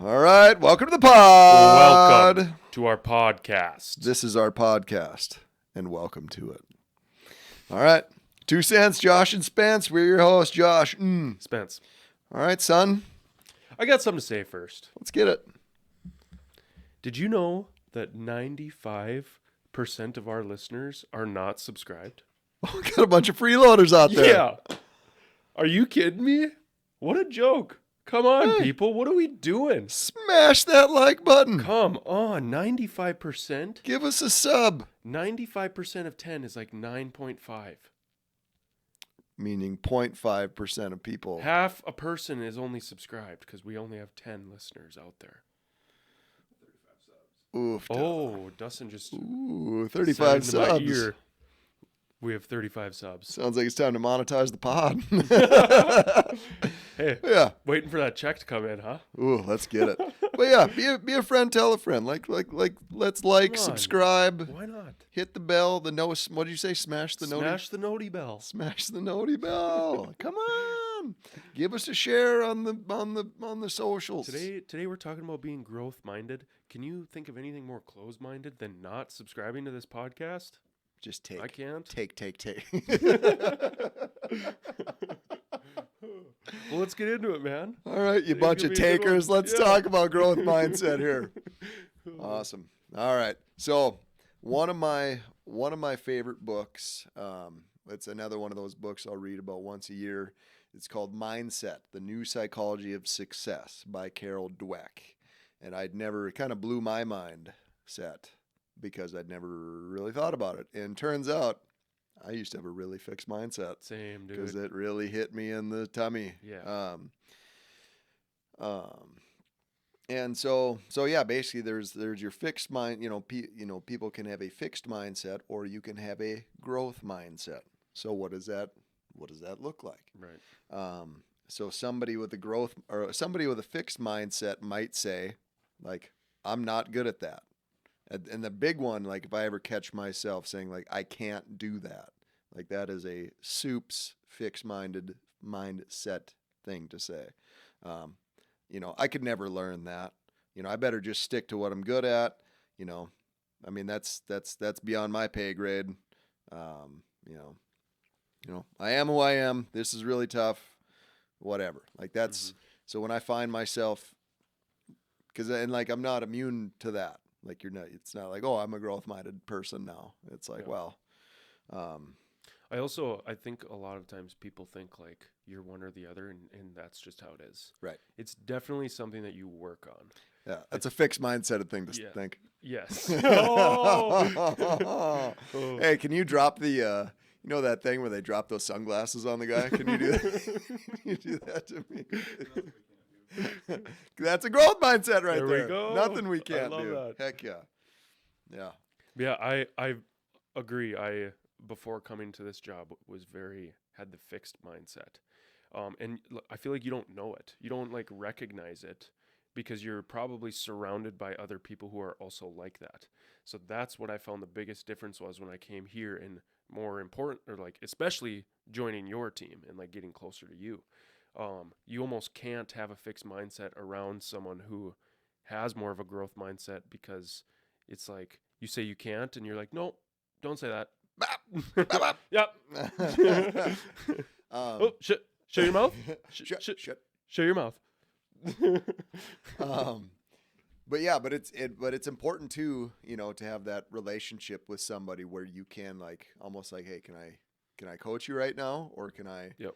All right, welcome to the pod. Welcome to our podcast. This is our podcast, and welcome to it. All right, 2 cents, Josh and Spence. We're your hosts, Josh. Spence, All right, son, I got something to say first. let's get it. Did you know that 95% of our listeners are not subscribed? We got a bunch of freeloaders out there. Yeah. Are you kidding me? What a joke. Come on, people. What are we doing? Smash that like button. Come on. 95%? Give us a sub. 95% of 10 is like 9.5. Meaning 0.5% of people. Half a person is only subscribed because we only have 10 listeners out there. Oof. Oh, Dustin just 35 said into my subs. ear, we have 35 subs. Sounds like it's time to monetize the pod. Hey, Yeah. waiting for that check to come in, huh? Ooh, let's get it. But yeah, be a friend, tell a friend. Let's Come on. subscribe, Why not? hit the bell, the no. What did you say? Smash the noti. Smash the noti bell. Smash the noti bell. Come on, give us a share on the socials. Today we're talking about being growth minded. Can you think of anything more closed minded than not subscribing to this podcast? Just take. I can't. Take. Well, let's get into it, man. All right, you It's bunch gonna of be a good one. takers. Let's Yeah. talk about growth mindset here. Awesome. All right. So one of my favorite books. It's another one of those books I'll read about once a year. It's called Mindset: The New Psychology of Success by Carol Dweck. And I'd never, it kind of blew my mind set because I'd never really thought about it. And turns out I used to have a really fixed mindset Same, because dude. it really hit me in the tummy. Yeah. And so yeah, basically there's your fixed mind, people can have a fixed mindset or you can have a growth mindset. So what does that look like? Right. So somebody with a fixed mindset might say, like, I'm not good at that. And the big one, like, if I ever catch myself saying, like, I can't do that, like, that is a soups fixed-minded mindset thing to say. I could never learn that. I better just stick to what I'm good at. I mean, that's beyond my pay grade. I am who I am. This is really tough. Whatever. Like, that's so when I find myself, I'm not immune to that. Like, it's not like, oh, I'm a growth minded person now. It's like, Yeah. well, I think a lot of times people think like you're one or the other, and that's just how it is. right. It's definitely something that you work on. Yeah. That's a fixed mindset thing to Yeah. think. Yes. Oh. Hey, can you drop the, that thing where they drop those sunglasses on the guy? Can you do that? Can you do that to me? That's a growth mindset right there. There we go. Nothing we can't love do. that. Heck yeah. Yeah. Yeah, I agree. Before coming to this job had the fixed mindset. And I feel like you don't know it. You don't like recognize it because you're probably surrounded by other people who are also like that. So that's what I found the biggest difference was when I came here, and more important, or like especially joining your team and like getting closer to you. You almost can't have a fixed mindset around someone who has more of a growth mindset, because it's like you say you can't and you're like, no, don't say that. Yep. Oh, shut your mouth. Shut. Shut your mouth. But it's important too, to have that relationship with somebody where you can, like, almost like, hey, can I coach you right now, or can I? Yep.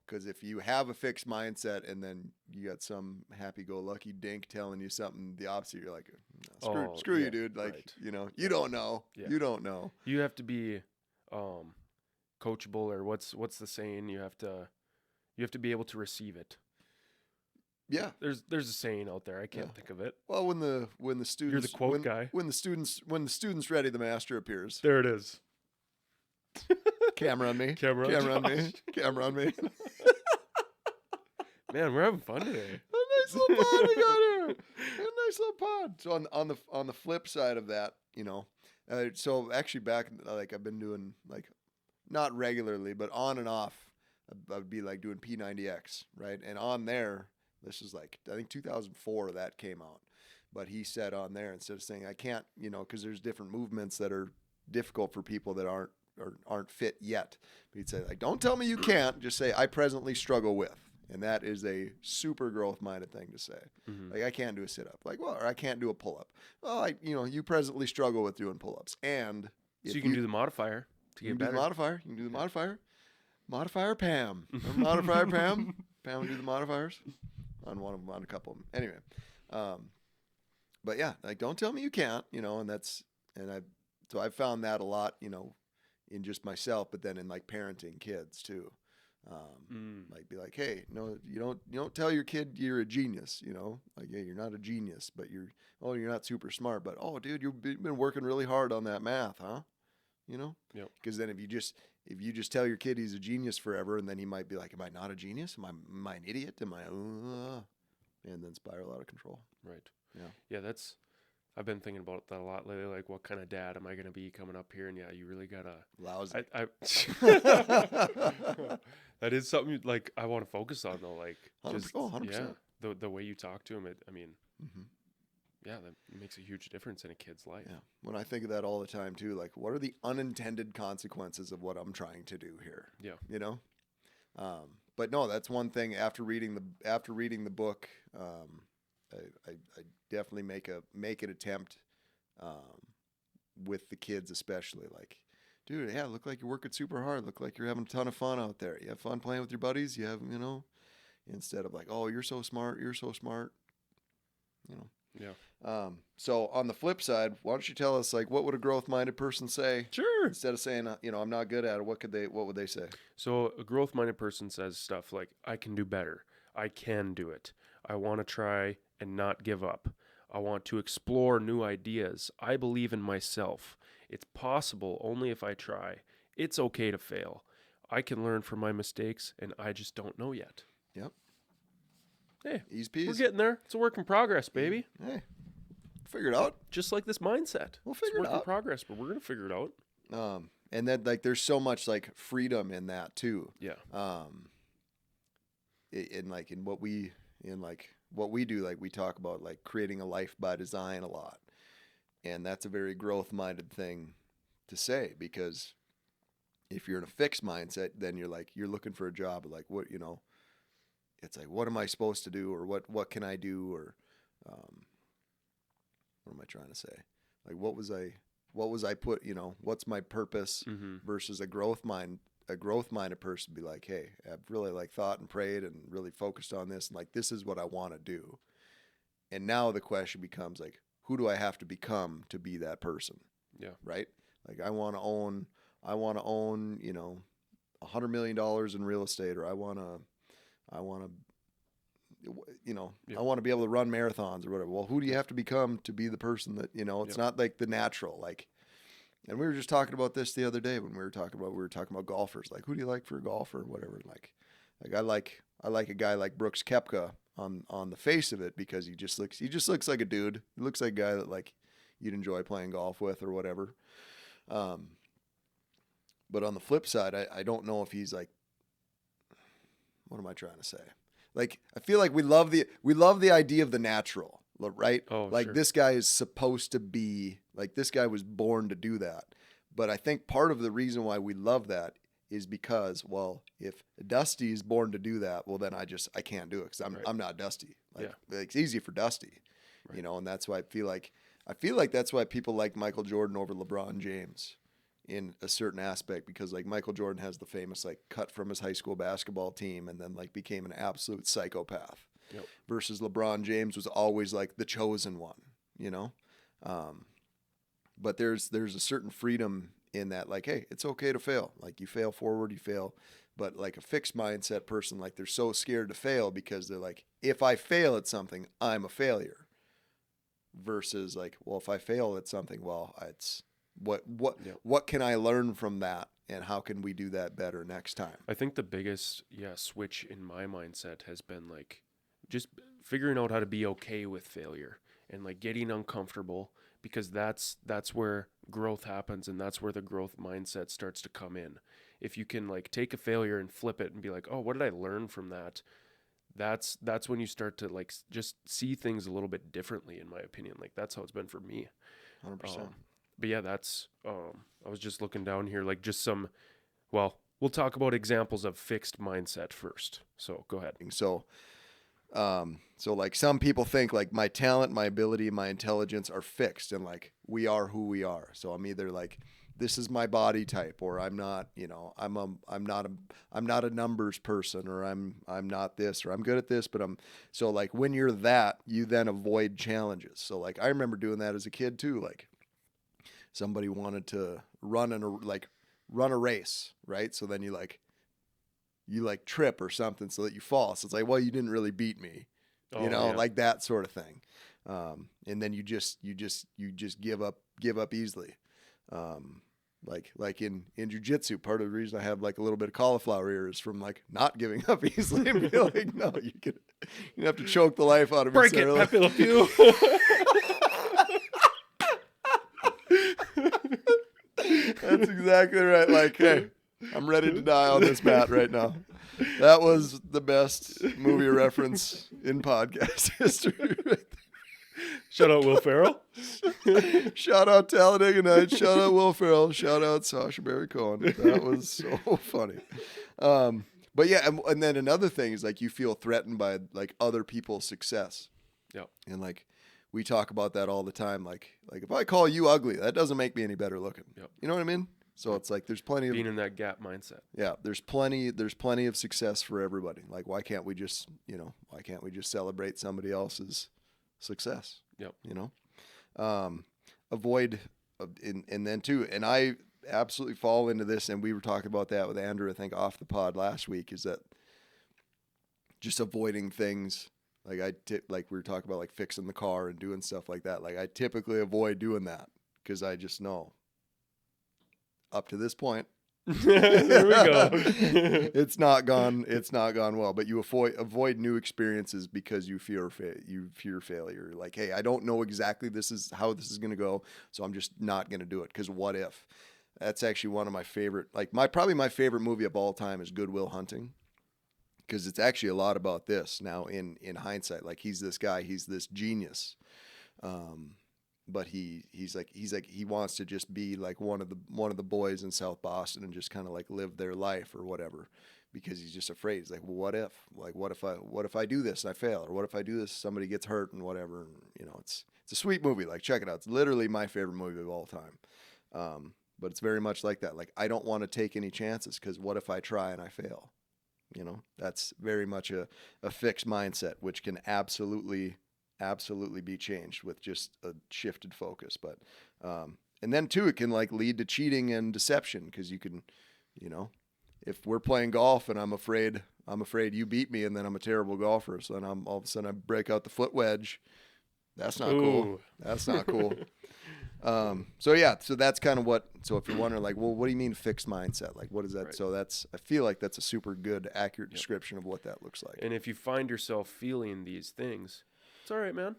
Because if you have a fixed mindset and then you got some happy-go-lucky dink telling you something the opposite, you're like, no, screw yeah, you, dude. Like, right. you don't know. Yeah. You don't know. You have to be coachable, or what's the saying? You have to be able to receive it. Yeah. There's a saying out there. I can't think of it. Well, when the students, You're the quote guy. When the student's ready, the master appears. There it is. Camera on me. Camera on me. Camera on me. Man, we're having fun today. A nice little pod we got here. A nice little pod. So on the flip side of that, so actually back, like, I've been doing, like, not regularly, but on and off, I would be like doing P90X, right? And on there, This is like, I think 2004 that came out. But he said on there, instead of saying, I can't, you know, because there's different movements that are difficult for people that aren't fit yet. But he'd say, like, don't tell me you can't. Just say, I presently struggle with. And that is a super growth minded thing to say. Mm-hmm. Like, I can't do a sit up. Like, well, or I can't do a pull up. Well, you presently struggle with doing pull ups. And So you can do the modifier to you get can do better. the modifier. You can do the modifier. Modifier Pam. Remember Modifier Pam? Pam would do the modifiers on one of them, on a couple of them. Anyway. But yeah, like, don't tell me you can't, you know, so I've found that a lot, you know, in just myself, but then in like parenting kids too. Like, be like, hey, no, you don't tell your kid you're a genius, you know, like, yeah, you're not a genius, but you're not super smart, but, oh, dude, you've been working really hard on that math, huh? You know? Yep. Because then if you just tell your kid he's a genius forever, and then he might be like, am I not a genius? Am I an idiot? And then spiral out of control. Right. Yeah. Yeah, I've been thinking about that a lot lately. Like, what kind of dad am I going to be coming up here? And yeah, you really gotta Lousy. That is something like I want to focus on though. Like, 100%. Yeah, the way you talk to him. Mm-hmm. Yeah, that makes a huge difference in a kid's life. Yeah. When I think of that all the time too, like, what are the unintended consequences of what I'm trying to do here? Yeah. You know. But no, that's one thing. After reading the book, I definitely make an attempt with the kids, especially, like, dude, yeah, look like you're working super hard. Look like you're having a ton of fun out there. You have fun playing with your buddies. You have, you know, instead of like, oh, you're so smart, you know. Yeah. So on the flip side, why don't you tell us, like, what would a growth-minded person say? Sure. Instead of saying, you know, I'm not good at it, what would they say? So a growth-minded person says stuff like, I can do better. I can do it. I want to try and not give up. I want to explore new ideas. I believe in myself. It's possible only if I try. It's okay to fail. I can learn from my mistakes, and I just don't know yet. Yep. Hey, easy peasy. We're getting there. It's a work in progress, baby. Hey, figure it out. Just like this mindset. We'll figure it It's a work out. in progress, but we're going to figure it out. And then, like, there's so much, like, freedom in that too. Yeah. In what we do, like, we talk about, like, creating a life by design a lot. And that's a very growth-minded thing to say, because if you're in a fixed mindset, then you're looking for a job, like, what, you know, it's like, what am I supposed to do, or what can I do, or what am I trying to say? Like, what was I put, you know, what's my purpose? Mm-hmm. Versus a growth-minded person be like, hey, I've really, like, thought and prayed and really focused on this, and, like, this is what I want to do. And now the question becomes, like, who do I have to become to be that person? Yeah. Right? Like, I want to own, you know, $100 million in real estate, or I want to, you know, Yep. I want to be able to run marathons or whatever. Well, who do you have to become to be the person that, you know, it's Yep. not like the natural, like, and we were just talking about this the other day when we were talking about golfers. Like, who do you like for a golfer or whatever? Like I like a guy like Brooks Koepka on the face of it, because he just looks like a dude. He looks like a guy that, like, you'd enjoy playing golf with or whatever. But on the flip side, I don't know if he's, like, what am I trying to say? Like, I feel like we love the idea of the natural, right? Oh, like, sure. This guy is supposed to be, like, this guy was born to do that. But I think part of the reason why we love that is because, well, if Dusty is born to do that, well, then I can't do it, because I'm not Dusty. Like, It's easy for Dusty, Right. you know, and that's why I feel like that's why people like Michael Jordan over LeBron James in a certain aspect, because, like, Michael Jordan has the famous, like, cut from his high school basketball team and then, like, became an absolute psychopath. Yep. Versus LeBron James was always, like, the chosen one, you know? But there's a certain freedom in that, like, hey, it's okay to fail. Like, you fail forward, you fail. But, like, a fixed mindset person, like, they're so scared to fail because they're like, if I fail at something, I'm a failure. Versus, like, well, if I fail at something, well, it's what can I learn from that, and how can we do that better next time? I think the biggest switch in my mindset has been, like, just figuring out how to be okay with failure and, like, getting uncomfortable, because that's where growth happens, and that's where the growth mindset starts to come in. If you can, like, take a failure and flip it and be like, oh, what did I learn from that? that's when you start to like just see things a little bit differently, in my opinion. Like that's how it's been for me. 100%. But yeah, that's I was just looking down here, like just some. Well, we'll talk about examples of fixed mindset first. So go ahead. So like some people think like my talent, my ability, my intelligence are fixed, and like we are who we are. So I'm either like, this is my body type, or I'm not, I'm not a numbers person, or I'm not this, or I'm good at this, but so like when you're that, you then avoid challenges. So like I remember doing that as a kid too. Like somebody wanted to run a race, right? So then you trip or something so that you fall. So it's like, well, you didn't really beat me, like that sort of thing. And then you just give up easily. Like in jujitsu, part of the reason I have like a little bit of cauliflower ear is from like not giving up easily and be like, no, you have to choke the life out of me. Break it, Pepe Le Pew. That's exactly right. Like, hey, I'm ready to die on this mat right now. That was the best movie reference in podcast history. Shout out Will Ferrell. Shout out Talladega Nights. Shout out Will Ferrell. Shout out Sacha Baron Cohen. That was so funny. But yeah, and then another thing is like you feel threatened by like other people's success. Yeah. And like we talk about that all the time. Like if I call you ugly, that doesn't make me any better looking. Yep. You know what I mean? So it's like there's plenty of being in that gap mindset. Yeah, there's plenty of success for everybody. Like why can't we just celebrate somebody else's success? Yep. Avoid and then too, and I absolutely fall into this, and we were talking about that with Andrew, I think, off the pod last week, is that just avoiding things like like we were talking about, like fixing the car and doing stuff like that. Like I typically avoid doing that because I just know up to this point, there we go. it's not gone well. But you avoid new experiences because you fear failure. Like, hey, I don't know exactly how this is going to go, so I'm just not going to do it. Because what if? That's actually one of my favorite. Like probably my favorite movie of all time is Good Will Hunting, because it's actually a lot about this now in hindsight. Like he's this guy, he's this genius. But he wants to just be like one of the boys in South Boston and just kind of like live their life or whatever, because he's just afraid. He's like, well, what if? Like, what if I do this and I fail, or what if I do this, somebody gets hurt and whatever. And, it's a sweet movie. Like, check it out. It's literally my favorite movie of all time. But it's very much like that. Like, I don't want to take any chances because what if I try and I fail? That's very much a fixed mindset, which can absolutely be changed with just a shifted focus. But and then too, it can like lead to cheating and deception, because you can, if we're playing golf and I'm afraid you beat me, and then I'm a terrible golfer, so then all of a sudden I break out the foot wedge. That's not cool. That's not cool. So that's kind of what. So if you're wondering, like, well, what do you mean fixed mindset? Like, what is that? Right. So I feel like that's a super good, accurate description of what that looks like. And if you find yourself feeling these things, it's all right, man.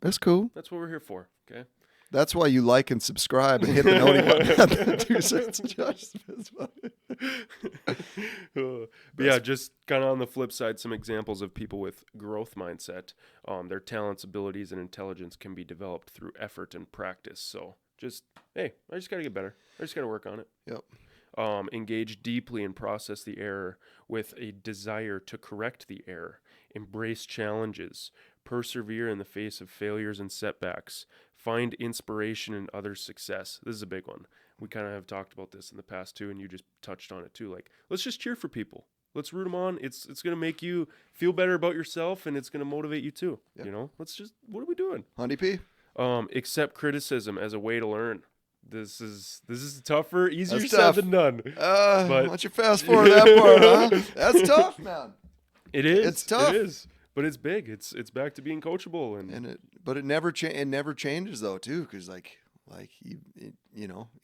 That's cool. That's what we're here for. Okay. That's why you like and subscribe and hit the notification button. 2 cents just. But yeah, just kind of on the flip side, some examples of people with growth mindset. Their talents, abilities, and intelligence can be developed through effort and practice. So just, hey, I just got to get better. I just got to work on it. Yep. Engage deeply and process the error with a desire to correct the error. Embrace challenges. Persevere in the face of failures and setbacks. Find inspiration in others' success. This is a big one. We kind of have talked about this in the past too, and you just touched on it too. Like, let's just cheer for people. Let's root them on. It's going to make you feel better about yourself, and it's going to motivate you too. Yep. Let's just, what are we doing? Hundy P. Accept criticism as a way to learn. This is tougher, easier That's said tough. Than done. But why don't you fast forward that part, huh? That's tough, man. It is. It's tough. It is. But it's big. It's back to being coachable, but it never changes though too, because like you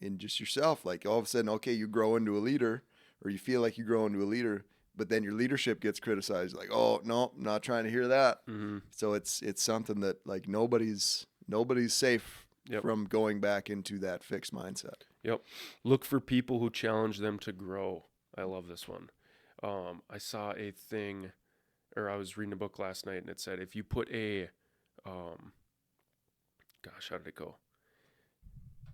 in just yourself, like all of a sudden, okay, you grow into a leader, or you feel like you grow into a leader, but then your leadership gets criticized. Like, oh no, I'm not trying to hear that. Mm-hmm. So it's something that like nobody's safe from going back into that fixed mindset. Yep. Look for people who challenge them to grow. I love this one. I saw a thing. or I was reading a book last night, and it said if you put a, gosh, how did it go?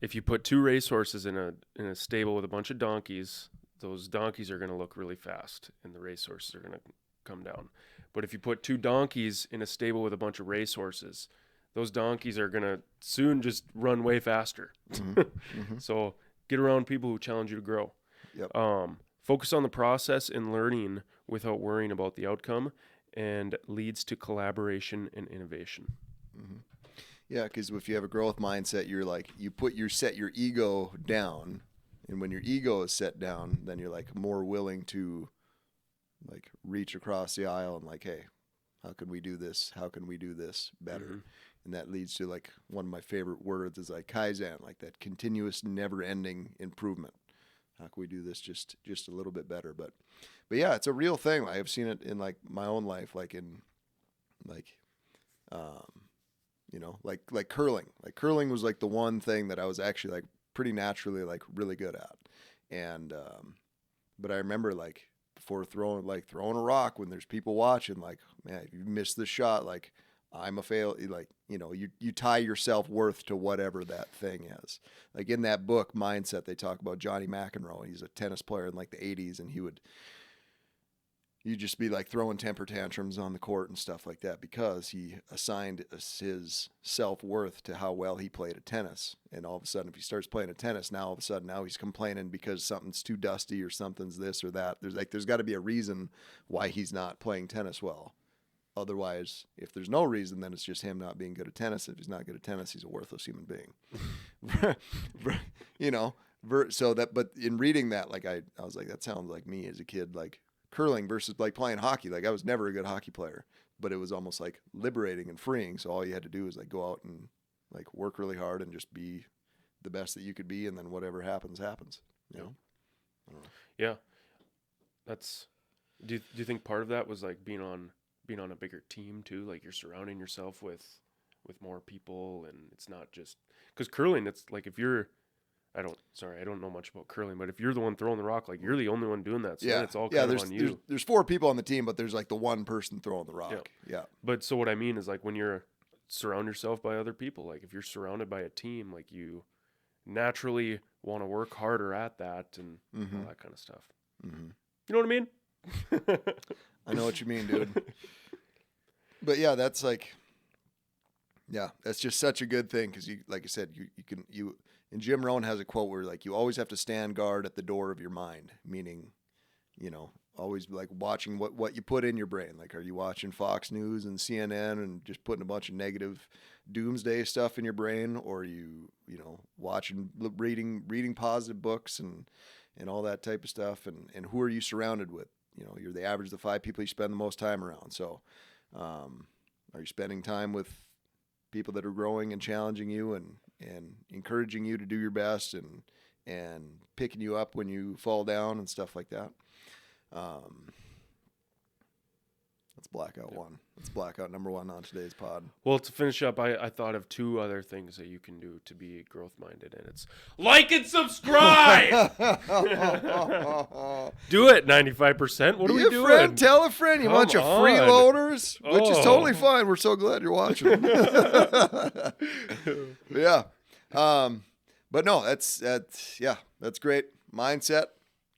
If you put 2 racehorses in a stable with a bunch of donkeys, those donkeys are going to look really fast, and the racehorses are going to come down. But if you put 2 donkeys in a stable with a bunch of racehorses, those donkeys are going to soon just run way faster. So get around people who challenge you to grow. Yep. Focus on the process and learning without worrying about the outcome, and leads to collaboration and innovation. Yeah, because if you have a growth mindset, you're like, you set your ego down, and when your ego is set down, then you're like more willing to like reach across the aisle and like, hey, how can we do this? How can we do this better? And that leads to like one of my favorite words is like Kaizen, like that continuous, never-ending improvement. How can we do this just a little bit better? But yeah, it's a real thing. I have seen it in like my own life, like in like, you know, like curling. Like curling was like the one thing that I was actually like pretty naturally like really good at. And but I remember like before throwing a rock when there's people watching, like, man, if you miss this shot, like I'm a fail. Like, you know, you tie your self-worth to whatever that thing is. Like in that book Mindset, they talk about Johnny McEnroe. He's a tennis player in like the 80s, and you'd just be like throwing temper tantrums on the court and stuff like that because he assigned his self-worth to how well he played at tennis. And all of a sudden, if he starts playing at tennis, now he's complaining because something's too dusty or something's this or that. There's got to be a reason why he's not playing tennis well. Otherwise, if there's no reason, then it's just him not being good at tennis. If he's not good at tennis, he's a worthless human being. You know, but in reading that, like I was like, that sounds like me as a kid, like curling versus like playing hockey. Like I was never a good hockey player, but it was almost like liberating and freeing. So all you had to do was like go out and like work really hard and just be the best that you could be. And then whatever happens, you know? I don't know. Yeah. Do you think part of that was like being on a bigger team too? Like you're surrounding yourself with more people, and it's not just because curling, it's like if you're, I don't know much about curling, but if you're the one throwing the rock, like you're the only one doing that. So then it's all kind of on you. There's 4 people on the team, but there's like the one person throwing the rock. Yeah. But so what I mean is like when you're surround yourself by other people, like if you're surrounded by a team, like you naturally want to work harder at that and all that kind of stuff. You know what I mean? I know what you mean, dude. But yeah, that's like, yeah, that's just such a good thing because you, like I said, and Jim Rohn has a quote where like you always have to stand guard at the door of your mind, meaning, you know, always like watching what you put in your brain. Like, are you watching Fox News and CNN and just putting a bunch of negative doomsday stuff in your brain, or are you know, reading positive books and all that type of stuff, and who are you surrounded with? You know, you're the average of the 5 people you spend the most time around. So, are you spending time with people that are growing and challenging you and encouraging you to do your best and picking you up when you fall down and stuff like that? That's blackout one. That's blackout number 1 on today's pod. Well, to finish up, I thought of 2 other things that you can do to be growth-minded, and it's like and subscribe! Do it, 95%. What are we doing? Friend, tell a friend. You bunch of freeloaders, which is totally fine. We're so glad you're watching. Yeah. But no, that's great. Mindset,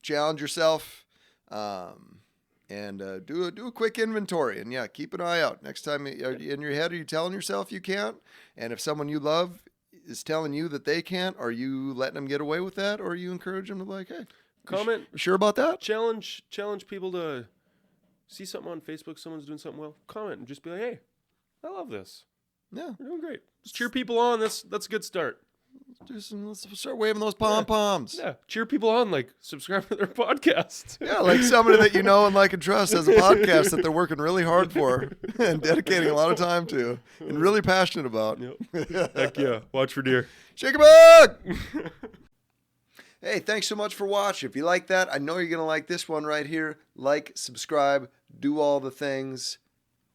challenge yourself. And do a quick inventory, and yeah, keep an eye out. Next time in your head, are you telling yourself you can't? And if someone you love is telling you that they can't, are you letting them get away with that, or are you encouraging them to like, hey, comment? You sure about that? Challenge people to see something on Facebook, someone's doing something well, comment and just be like, hey, I love this. Yeah, you're doing great. Just cheer people on. That's a good start. Let's start waving those pom-poms. Yeah, cheer people on, like subscribe to their podcast. Yeah, like somebody that you know and like and trust has a podcast that they're working really hard for and dedicating a lot of time to and really passionate about. Yep. Heck yeah. Watch for deer. Shake a bug! Hey, thanks so much for watching. If you like that, I know you're going to like this one right here. Like, subscribe, do all the things.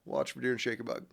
Watch for deer and shake a bug.